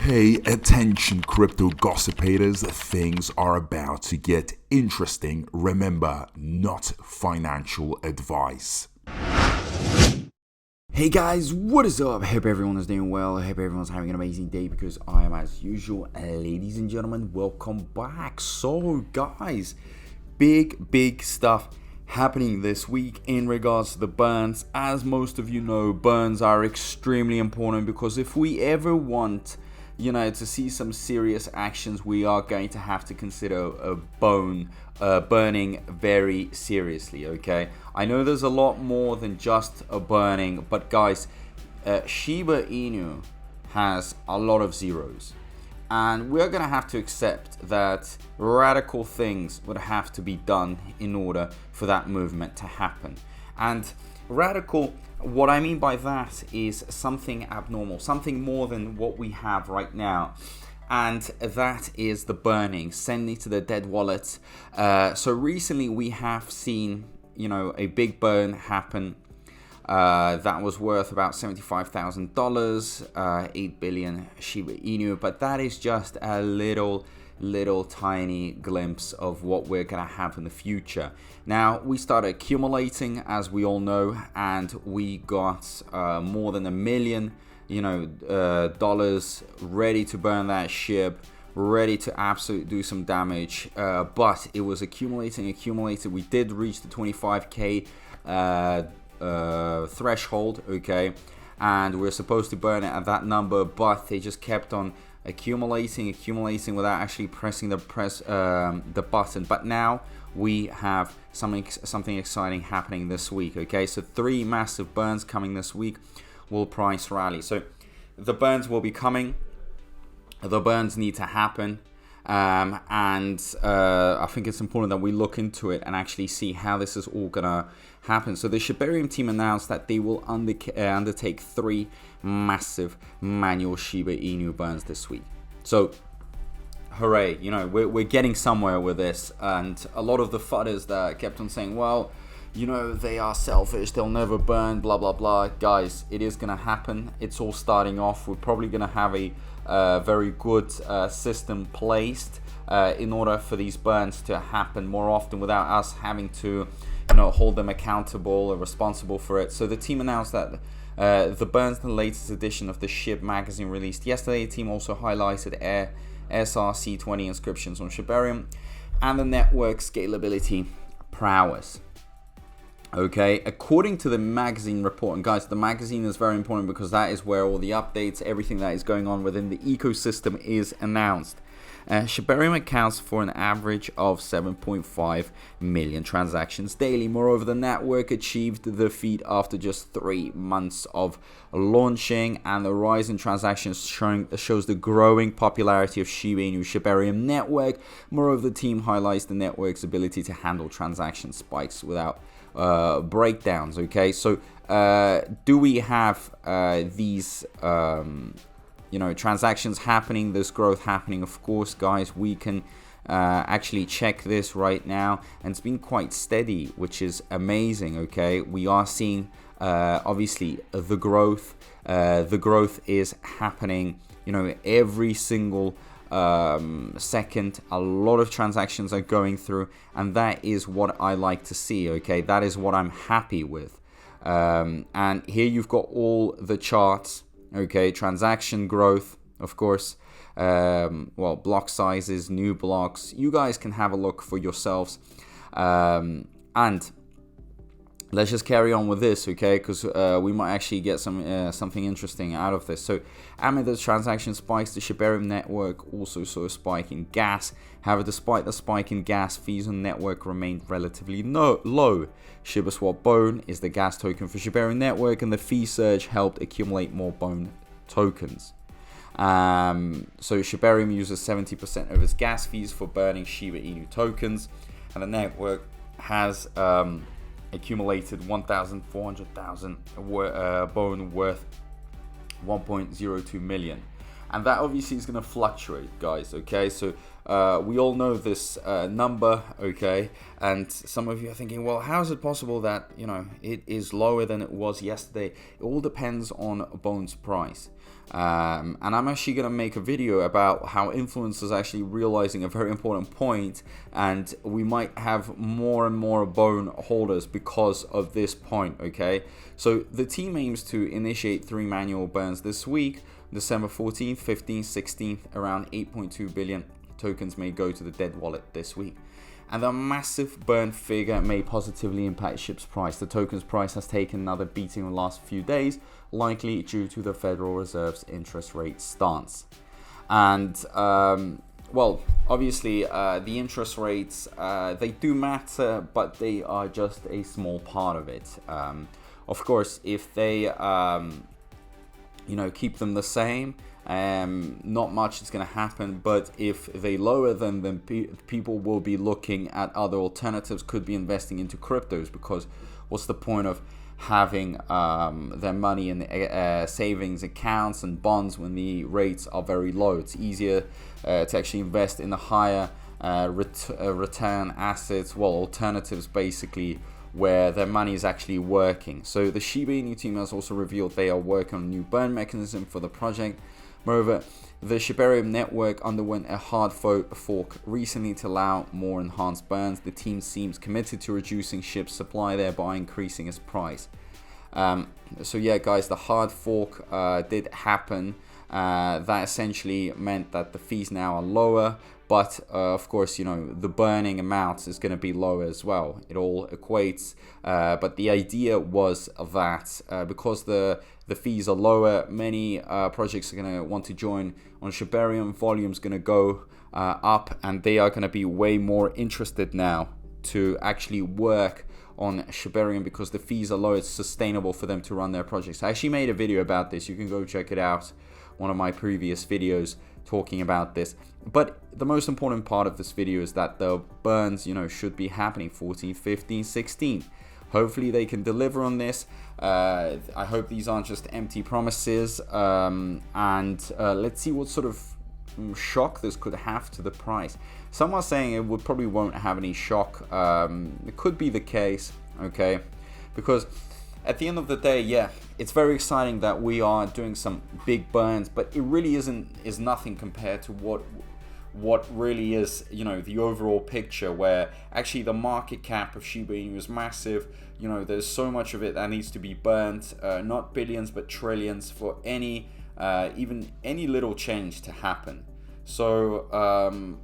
Hey, attention crypto gossipators, things are about to get interesting. Remember, not financial advice. Hey guys, what is up? I hope everyone is doing well. I hope everyone's having an amazing day because I am as usual. Ladies and gentlemen, welcome back. So guys, big stuff happening this week in regards to the burns. As most of you know, burns are extremely important because if we ever want to see some serious actions, we are going to have to consider burning very seriously. Okay, I know there's a lot more than just a burning, but guys, Shiba Inu has a lot of zeros, and we're gonna have to accept that radical things would have to be done in order for that movement to happen. And radical, what I mean by that is something abnormal, something more than what we have right now, and that is the burning, sending to the dead wallet. So recently we have seen a big burn happen that was worth about $75,000, 8 billion Shiba Inu, but that is just a little tiny glimpse of what we're gonna have in the future. Now we started accumulating, as we all know, and we got more than $1 million dollars ready to burn that SHIB, ready to absolutely do some damage, but it was accumulating. We did reach the 25k threshold, okay, and we're supposed to burn it at that number, but they just kept on accumulating without actually pressing the button. But now we have something exciting happening this week. Okay, so 3 massive burns coming this week will price rally. So the burns will be coming. The burns need to happen, and I think it's important that we look into it and actually see how this is all gonna happen. So the Shibarium team announced that they will undertake 3 massive manual Shiba Inu burns this week. So hooray, we're getting somewhere with this. And a lot of the fudders that kept on saying, well, they are selfish, they'll never burn, blah blah blah. Guys, it is gonna happen. It's all starting off. We're probably gonna have a very good system placed in order for these burns to happen more often without us having to hold them accountable or responsible for it. So the team announced that the burns in the latest edition of the SHIB magazine released yesterday. The team also highlighted SRC20 inscriptions on Shibarium and the network scalability prowess. Okay, according to the magazine report, and guys, the magazine is very important because that is where all the updates, everything that is going on within the ecosystem is announced. Shibarium accounts for an average of 7.5 million transactions daily. Moreover, the network achieved the feat after just 3 months of launching, and the rise in transactions shows the growing popularity of Shiba Inu Shibarium network. Moreover, the team highlights the network's ability to handle transaction spikes without breakdowns. Okay, so do we have these transactions happening, this growth happening? Of course, guys, we can actually check this right now, and it's been quite steady, which is amazing. Okay, we are seeing obviously the growth is happening every single second. A lot of transactions are going through, and that is what I like to see. Okay, that is what I'm happy with. And here you've got all the charts. Okay, transaction growth, of course, block sizes, new blocks. You guys can have a look for yourselves, and let's just carry on with this, okay? Because we might actually get something interesting out of this. So, amid the transaction spikes, the Shibarium network also saw a spike in gas. However, despite the spike in gas, fees on the network remained relatively low. SHIBASWAP BONE is the gas token for Shibarium network, and the fee surge helped accumulate more BONE tokens. So Shibarium uses 70% of its gas fees for burning Shiba Inu tokens, and the network has accumulated 1,400,000 BONE worth 1.02 million. And that obviously is going to fluctuate, guys. Okay, so We all know this number, okay? And some of you are thinking, well, how is it possible that, you know, it is lower than it was yesterday? It all depends on WONT's price. And I'm actually going to make a video about how influencers are actually realizing a very important point, and we might have more and more bone holders because of this point, okay? So the team aims to initiate 3 manual burns this week, December 14th, 15th, 16th. Around 8.2 billion tokens may go to the dead wallet this week. And the massive burn figure may positively impact SHIB's price. The token's price has taken another beating in the last few days, likely due to the Federal Reserve's interest rate stance. And, well, obviously, the interest rates, they do matter, but they are just a small part of it. Of course, if they, you know, keep them the same, not much is going to happen, but if they lower them, then people will be looking at other alternatives, could be investing into cryptos, because what's the point of having their money in savings accounts and bonds when the rates are very low? It's easier to actually invest in the higher return assets, well, alternatives basically, where their money is actually working. So the Shiba Inu team has also revealed they are working on a new burn mechanism for the project. Moreover, the Shibarium network underwent a hard fork recently to allow more enhanced burns. The team seems committed to reducing SHIB's supply, thereby increasing its price. So yeah, guys, the hard fork did happen. That essentially meant that the fees now are lower, but of course, you know, the burning amounts is going to be lower as well. It all equates, but the idea was that because the fees are lower, many projects are going to want to join on Shibarium. Volume's going to go up, and they are going to be way more interested now to actually work on Shibarium because the fees are low. It's sustainable for them to run their projects. I actually made a video about this. You can go check it out, one of my previous videos talking about this. But the most important part of this video is that the burns, you know, should be happening 14th, 15th, 16th. Hopefully they can deliver on this. I hope these aren't just empty promises, and let's see what sort of shock this could have to the price. Some are saying it probably won't have any shock. It could be the case, okay, because at the end of the day, yeah, it's very exciting that we are doing some big burns, but it really is nothing compared to what really is, you know, the overall picture, where actually the market cap of Shiba Inu is massive. You know, there's so much of it that needs to be burnt, not billions but trillions, for any even any little change to happen. So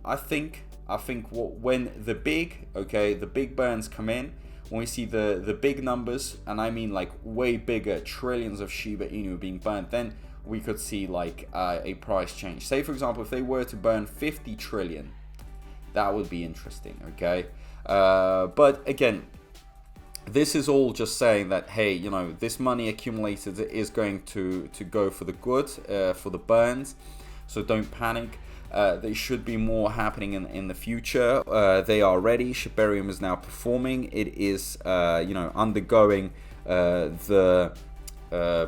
I think when the big burns come in, when we see the big numbers, and I mean like way bigger, trillions of Shiba Inu being burnt, then we could see like a price change. Say for example, if they were to burn 50 trillion, that would be interesting, okay? But again, this is all just saying that, hey, you know, this money accumulated is going to go for the good, for the burns, so don't panic. There should be more happening in the future. They are ready. Shibarium is now performing. It is, you know, undergoing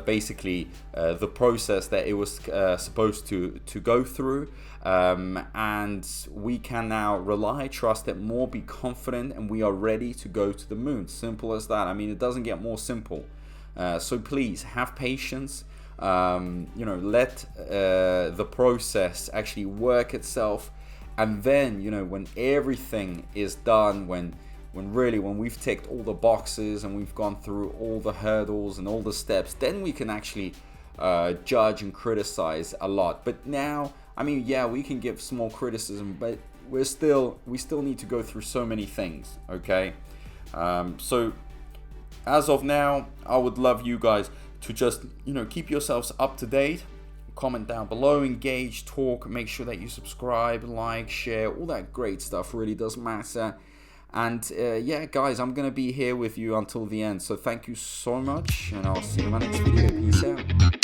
basically the process that it was supposed to go through, and we can now trust it more, be confident, and we are ready to go to the moon. Simple as that. I mean, it doesn't get more simple. So please have patience. You know, let the process actually work itself, and then, you know, when everything is done, when we've ticked all the boxes and we've gone through all the hurdles and all the steps, then we can actually judge and criticize a lot. But now, I mean, yeah, we can give small criticism, but we still need to go through so many things, okay? So as of now, I would love you guys to just, you know, keep yourselves up to date. Comment down below, engage, talk, make sure that you subscribe, like, share, all that great stuff really does matter. And yeah, guys, I'm gonna be here with you until the end. So thank you so much, and I'll see you in my next video. Peace out.